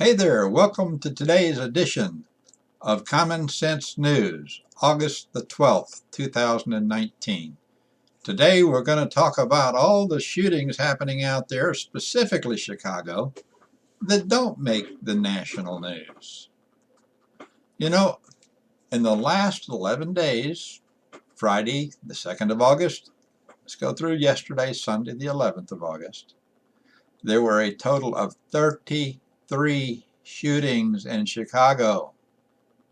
Hey there, welcome to today's edition of Common Sense News, August the 12th, 2019. Today we're going to talk about all the shootings happening out there, specifically Chicago, that don't make the national news. You know, in the last 11 days, Friday the 2nd of August, let's go through yesterday, Sunday the 11th of August, there were a total of 33 shootings in Chicago.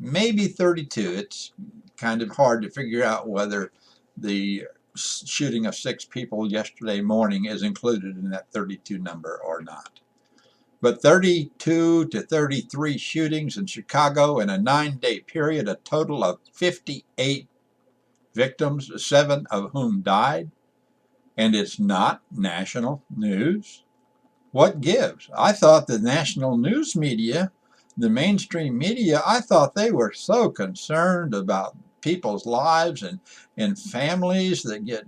Maybe 32. It's kind of hard to figure out whether the shooting of 6 people yesterday morning is included in that 32 number or not. But 32 to 33 shootings in Chicago in a 9-day period, a total of 58 victims, 7 of whom died, and it's not national news. What gives? I thought the national news media, the mainstream media, I thought they were so concerned about people's lives and families that get,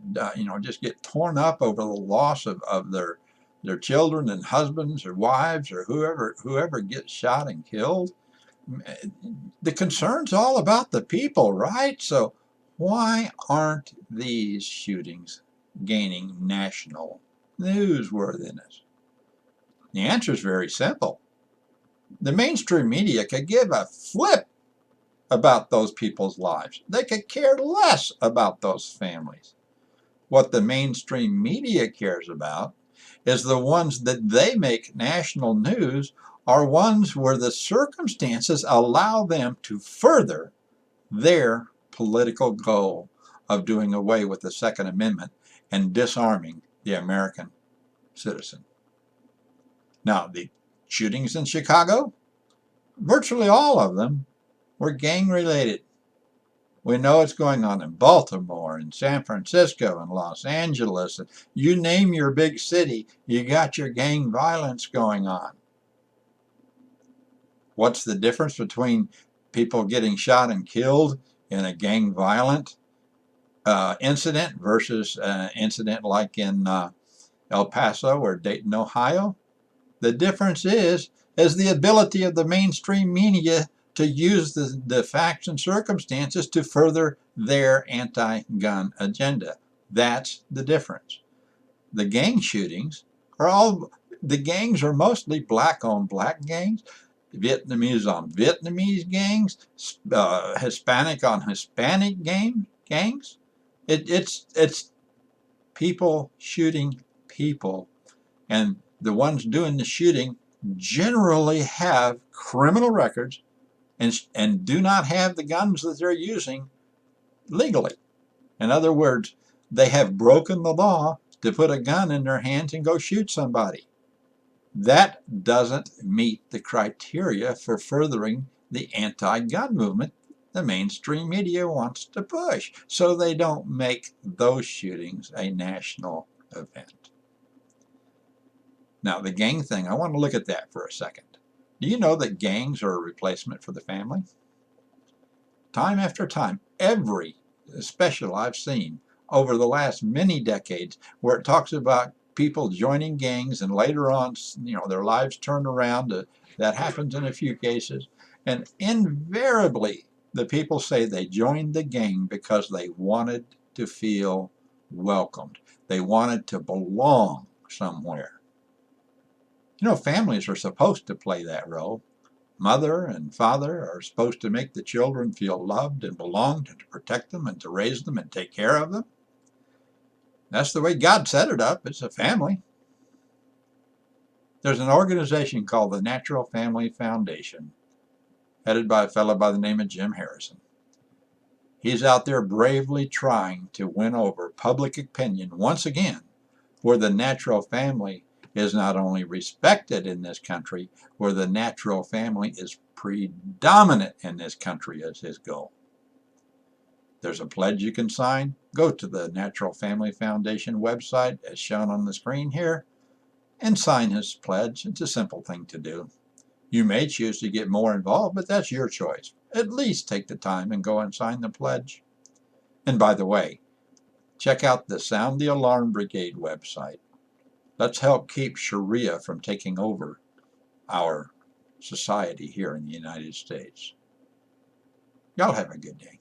just get torn up over the loss of their children and husbands or wives or whoever gets shot and killed. The concern's all about the people, right? So why aren't these shootings gaining national newsworthiness? The answer is very simple. The mainstream media could give a flip about those people's lives. They could care less about those families. What the mainstream media cares about is the ones that they make national news are ones where the circumstances allow them to further their political goal of doing away with the Second Amendment and disarming the American citizen. Now, the shootings in Chicago, virtually all of them were gang related. We know it's going on in Baltimore and San Francisco and Los Angeles. You name your big city, you got your gang violence going on. What's the difference between people getting shot and killed in a gang violent incident versus an incident like in El Paso or Dayton, Ohio? The difference is the ability of the mainstream media to use the facts and circumstances to further their anti-gun agenda. That's the difference. The gang shootings the gangs are mostly black on black gangs, Vietnamese on Vietnamese gangs, Hispanic on Hispanic gangs. It's people shooting people, and the ones doing the shooting generally have criminal records and do not have the guns that they're using legally. In other words, they have broken the law to put a gun in their hands and go shoot somebody. That doesn't meet the criteria for furthering the anti-gun movement the mainstream media wants to push, so they don't make those shootings a national event. Now, the gang thing, I want to look at that for a second. Do you know that gangs are a replacement for the family? Time after time, every special I've seen over the last many decades where it talks about people joining gangs and later on, their lives turn around, that happens in a few cases. And invariably, the people say they joined the gang because they wanted to feel welcomed. They wanted to belong somewhere. Families are supposed to play that role. Mother and father are supposed to make the children feel loved and belonged and to protect them and to raise them and take care of them. That's the way God set it up. It's a family. There's an organization called the Natural Family Foundation, headed by a fellow by the name of Jim Harrison. He's out there bravely trying to win over public opinion once again, where the natural family is not only respected in this country, where the natural family is predominant in this country as his goal. There's a pledge you can sign. Go to the Natural Family Foundation website as shown on the screen here and sign his pledge. It's a simple thing to do. You may choose to get more involved, but that's your choice. At least take the time and go and sign the pledge. And by the way, check out the Sound the Alarm Brigade website. Let's help keep Sharia from taking over our society here in the United States. Y'all have a good day.